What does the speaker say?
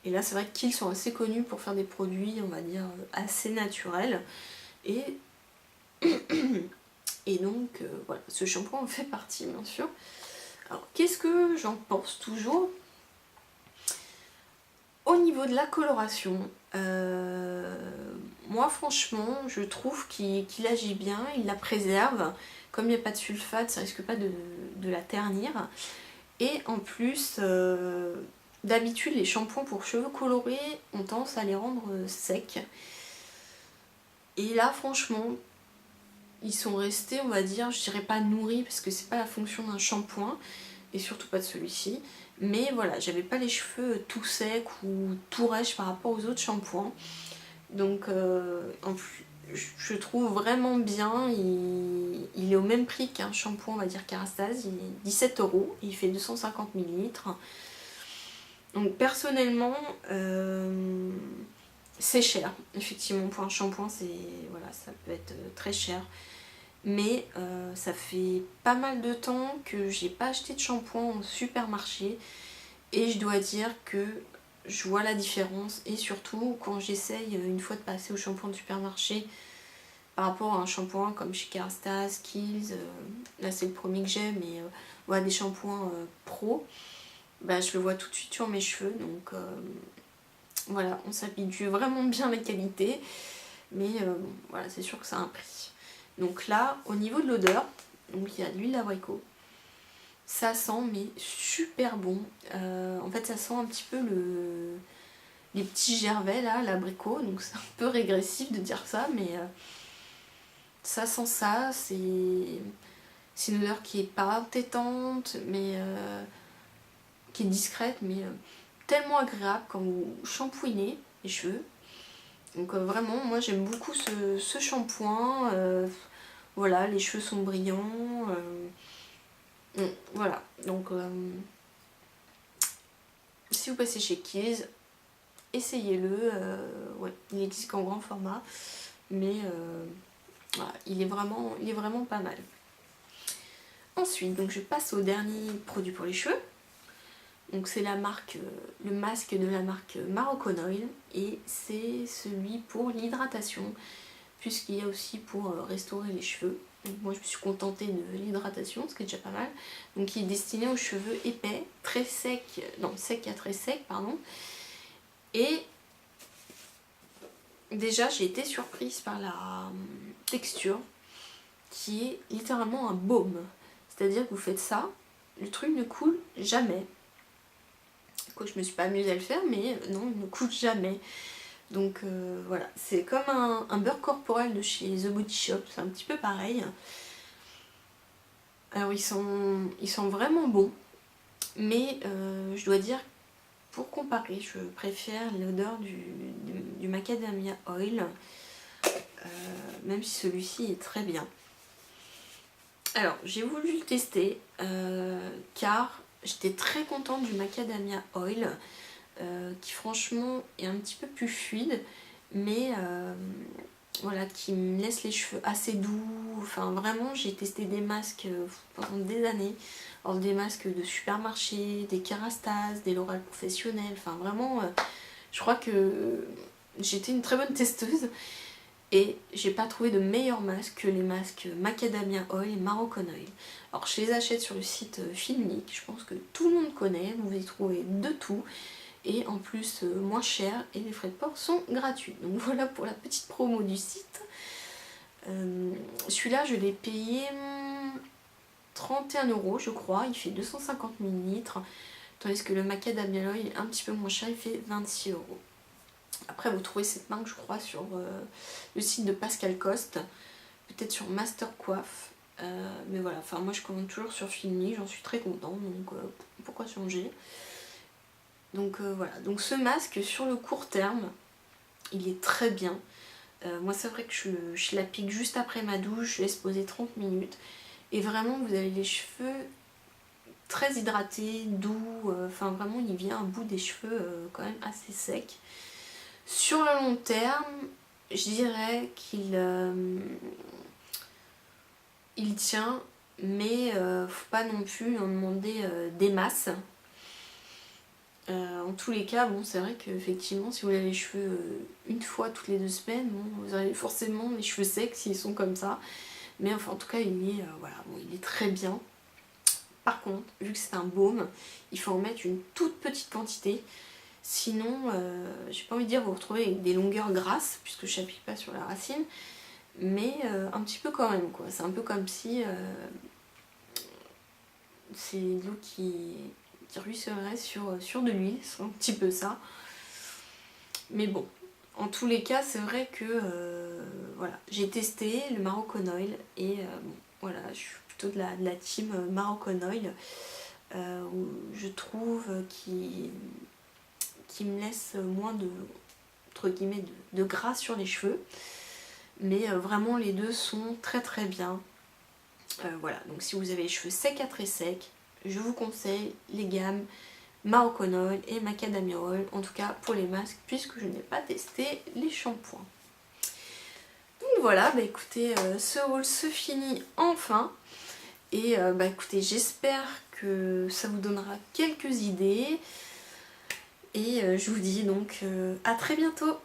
Et là c'est vrai qu'ils sont assez connus pour faire des produits, on va dire, assez naturels. Et, et donc voilà, ce shampoing en fait partie bien sûr. Alors qu'est-ce que j'en pense toujours? Au niveau de la coloration, moi franchement je trouve qu'il agit bien, il la préserve. Comme il n'y a pas de sulfate, ça risque pas de la ternir. Et en plus, d'habitude les shampoings pour cheveux colorés ont tendance à les rendre secs. Et là franchement, ils sont restés, on va dire, je dirais pas nourris parce que c'est pas la fonction d'un shampoing, et surtout pas de celui-ci. Mais voilà, j'avais pas les cheveux tout secs ou tout rêches par rapport aux autres shampoings. Donc en plus, je trouve vraiment bien, il est au même prix qu'un shampoing, on va dire Kérastase, il est 17 € et il fait 250 millilitres. Donc personnellement, c'est cher. Effectivement, pour un shampoing, voilà, ça peut être très cher. Mais ça fait pas mal de temps que j'ai pas acheté de shampoing au supermarché. Et je dois dire que je vois la différence. Et surtout, quand j'essaye une fois de passer au shampoing de supermarché par rapport à un shampoing comme chez Kérastase, Kiehl's, là c'est le premier que j'ai, mais voilà, des shampoings pro, bah, je le vois tout de suite sur mes cheveux. Donc voilà, on s'habitue vraiment bien à la qualité. Mais voilà, c'est sûr que ça a un prix. Donc là, au niveau de l'odeur, donc il y a de l'huile d'abricot. Ça sent mais super bon. En fait, ça sent un petit peu les petits gervais là, l'abricot. Donc c'est un peu régressif de dire ça, mais ça sent ça. C'est une odeur qui est pas entêtante, mais qui est discrète, mais tellement agréable quand vous shampouinez les cheveux. Donc vraiment, moi j'aime beaucoup ce shampoing. Voilà, les cheveux sont brillants. Voilà, donc si vous passez chez Kiehl's, essayez-le. Ouais, il existe qu'en grand format, mais voilà, il est vraiment pas mal. Ensuite, donc je passe au dernier produit pour les cheveux. Donc c'est la marque, le masque de la marque Moroccan Oil, et c'est celui pour l'hydratation, puisqu'il y a aussi pour restaurer les cheveux. Donc moi je me suis contentée de l'hydratation, ce qui est déjà pas mal. Donc il est destiné aux cheveux épais, très secs, non secs à très secs, pardon. Et déjà j'ai été surprise par la texture, qui est littéralement un baume. C'est-à-dire que vous faites ça, le truc ne coule jamais. Quoi, je me suis pas amusée à le faire, mais non, il ne coule jamais. Donc voilà, c'est comme un beurre corporel de chez The Body Shop, c'est un petit peu pareil. Alors ils sont vraiment bons, mais je dois dire, pour comparer, je préfère l'odeur du Macadamia Oil, même si celui-ci est très bien. Alors j'ai voulu le tester, car j'étais très contente du Macadamia Oil, qui franchement est un petit peu plus fluide, mais voilà, qui me laisse les cheveux assez doux. Enfin vraiment, j'ai testé des masques pendant des années. Alors des masques de supermarché, des Kérastase, des L'Oréal Professionnel. Enfin vraiment, je crois que j'étais une très bonne testeuse. Et j'ai pas trouvé de meilleur masque que les masques Macadamia Oil et Moroccan Oil. Alors je les achète sur le site Filmic, je pense que tout le monde connaît, vous y trouvez de tout. Et en plus moins cher, et les frais de port sont gratuits. Donc voilà pour la petite promo du site. Celui-là je l'ai payé 31 € je crois, il fait 250 millilitres, tandis que le Macadamia Oil est un petit peu moins cher, il fait 26 €. Après vous trouvez cette marque je crois sur le site de Pascal Coste, peut-être sur Master Coiffe, mais voilà, enfin moi je commande toujours sur Filmi, j'en suis très contente, donc pourquoi changer. Donc voilà, donc ce masque sur le court terme, il est très bien. Moi c'est vrai que je l'applique juste après ma douche, je laisse poser 30 minutes. Et vraiment vous avez les cheveux très hydratés, doux, enfin vraiment il vient à bout des cheveux quand même assez secs. Sur le long terme, je dirais qu'il il tient, mais faut pas non plus en demander des masses. En tous les cas, bon, c'est vrai qu'effectivement, si vous lavez les cheveux une fois toutes les 2 semaines, bon, vous avez forcément les cheveux secs s'ils sont comme ça. Mais enfin, en tout cas, voilà, bon, il est très bien. Par contre, vu que c'est un baume, il faut en mettre une toute petite quantité. Sinon, j'ai pas envie de dire vous retrouvez avec des longueurs grasses, puisque je n'applique pas sur la racine, mais un petit peu quand même, quoi. C'est un peu comme si c'est de l'eau qui ruissellerait sur de l'huile, c'est un petit peu ça. Mais bon, en tous les cas, c'est vrai que voilà, j'ai testé le Moroccan Oil et bon, voilà, je suis plutôt de la team Moroccan Oil, où je trouve qui me laisse moins de, entre guillemets, de gras sur les cheveux. Mais vraiment, les deux sont très très bien. Voilà, donc si vous avez les cheveux secs à très secs, je vous conseille les gammes Moroccan Oil et Macadamia Oil, en tout cas pour les masques, puisque je n'ai pas testé les shampoings. Donc voilà, bah écoutez, ce haul se finit enfin. Et bah écoutez, j'espère que ça vous donnera quelques idées. Et je vous dis donc à très bientôt.